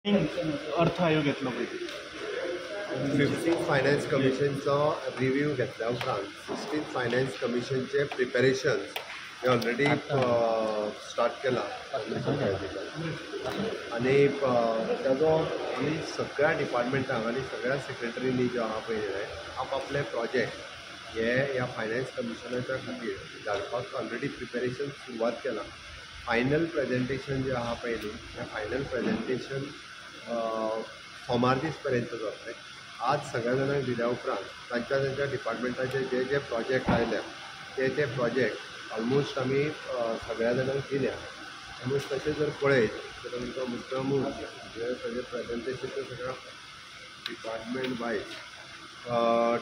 अर्थ आयोग येतलो पळय 15th फायनान्स कमिशनचो रिव्ह्यू घेतल्या उपरांत 16th फायनान्स कमिशनचे प्रिपेरेशन्स हे ऑलरेडी स्टार्ट केला आनी ताजो आमी सगळ्या डिपार्टमेंटांक आनी सगळ्या सेक्रेटरीनी जे आहा पळय आपआपले प्रोजेक्ट हे ह्या फायनान्स कमिशनाच्या खातीर धाडपाक ऑलरेडी प्रिपेरेशन सुरवात केला. फायनल प्रेजेंटेशन जे आहा पळय न्ही हें फायनल प्रेजेंटेशन सोमार दीस पर्यंत जातलें. आज सगळ्या जाणांक दिल्या उपरांत तांच्या डिपार्टमेंटाचे जे जे प्रोजेक्ट आयल्या ते प्रोजेक्ट ऑलमोस्ट आमी सगळ्या जाणांक दिल्या. ऑलमोस्ट तशें जर पळयत तर आमकां मुद्दामून ताजें प्रेजेंटेशन सगळ्या department wise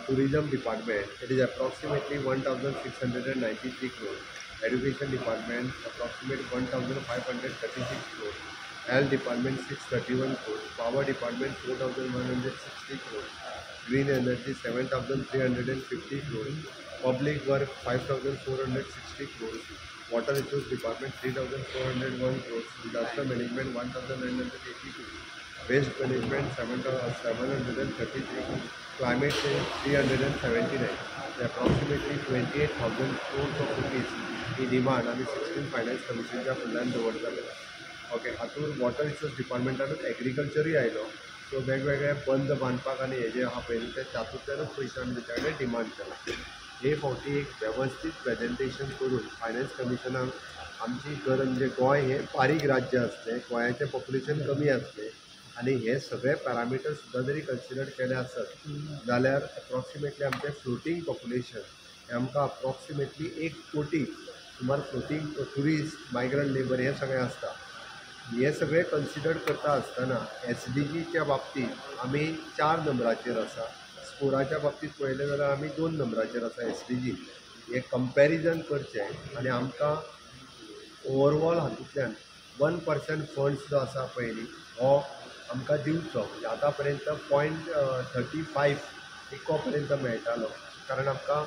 tourism department it is approximately 1693 crore, education department approximately 1536 crore, health department 631 crore, power department 4160 crore, green energy 7350 crore, public work 5460 crore, water resource department 3401 crore, disaster management 1982, waste management 733, climate change 379, approximately 28,000 crores of rupees he demand आमी 16th finance कमिशनच्या फुडल्यान दवरतले. Okay, हातूंत water resource डिपार्टमेंटानूच एग्रीकल्चरूय आयलो. सो वेगवेगळे बंद बांदपाक आनी हे जे आहा पळय ते तातूंतल्यानूच पयशे आमी तेच्या कडेन डिमांड केला. हे फावटी एक वेवस्थीत प्रेजेंटेशन करून फायनान्स कमिशनाक आमची गरज म्हणजे गोंय हें बारीक राज्य आसलें, गोंयाचें पॉप्युलेशन कमी आसलें आनी हे सगळे पॅरामिटर्स सुद्दां जरी कन्सिडर केले आसत जाल्यार एप्रॉक्सिमेटली आमचें फ्लोटींग पॉप्युलेशन हें आमकां अप्रॉक्सिमेटली 1 कोटी सुमार फ्लोटींग ट्युरिस्ट मायग्रंट लेबर हे सगळें आसता. हे सगळें कन्सिडर करता आसतना SDGच्या बाबतींत आमी 4 नंबराचेर आसा. स्कोराच्या बाबतींत पळयलें जाल्यार आमी 2 नंबराचेर आसा. SDG हे कंपॅरिजन करचें आनी आमकां ओवरऑल हातूंतल्यान 1% फंड्स जो आसा पळय न्ही हो आमकां दिवचो. आतां पर्यंत 0.35 इको पर्यंत मेळटालो, कारण आमकां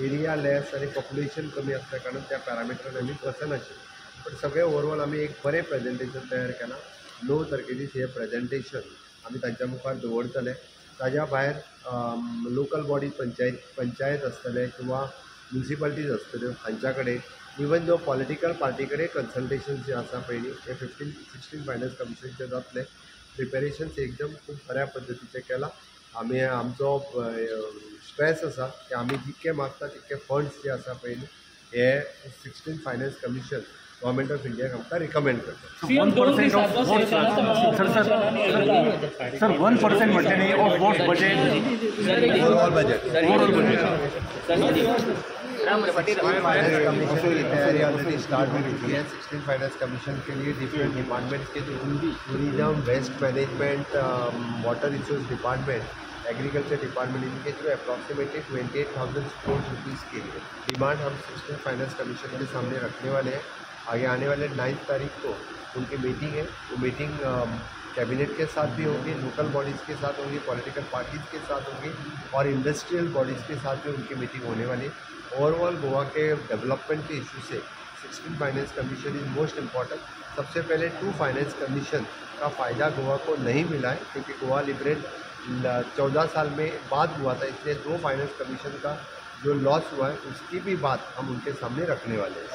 एरिया लेस आनी पॉप्युलेशन कमी आसल्या कारणान त्या पॅरामिटरान आमी वचनाशिल्ले. पण सगळें ओवरऑल आमी एक बरें प्रेजेंटेशन तयार केलां. 9 तारखेची हे प्रेजेंटेशन आमी तांच्या मुखार दवरतले. ताज्या भायर लोकल बॉडी पंचायत आसतले किंवा म्युनिसिपालिटीज आसतल्यो हांच्या कडेन इवन जो पॉलिटिकल पार्टी कडेन कन्सल्टेशन जे आसा पळय न्ही हे 16th फायनान्स कमिशनचे जातले. प्रिपेरेशन्स एकदम खूब बऱ्या पद्दतीचे केला. आमी आमचो स्ट्रेस आसा की आमी जितके मागता तितके फंड्स जे आसा पळय न्ही हे 16th finance commission government of इंडियाक आमकां रिकमेंड करता. 1% म्हणटा न्ही of what budget overall budget finance commission की तैयारी ऑलरेडी स्टार्ट हो चुकी है. 16th फाइनेंस कमीशन के लिए डिफरेंट डिपार्टमेंट्स के through tourism, waste management, water resource department, agriculture department इनके थ्रू अप्रॉक्सीमेटली 28,000 करोड़ रुपीज़ की डिमांड हम 16th फाइनेंस कमीशन के सामने रखने वाले हैं. आगे आने वाले 9 तारीख को उनकी मीटिंग है. वो मीटिंग कैबिनेट के साथ भी होगी, लोकल बॉडीज़ के साथ होगी, पॉलिटिकल पार्टीज़ के साथ होगी और इंडस्ट्रियल बॉडीज़ के साथ भी उनकी मीटिंग होने वाली है. ओवरऑल गोवा के डेवलपमेंट के इशू से 16th finance commission is most important. सबसे पहले 2 फाइनेंस कमीशन का फ़ायदा गोवा को नहीं मिला है क्योंकि गोवा लिबरेट 14 साल में बाद हुआ था, इसलिए 2 फाइनेंस कमीशन का जो लॉस हुआ है उसकी भी बात हम उनके सामने रखने वाले हैं.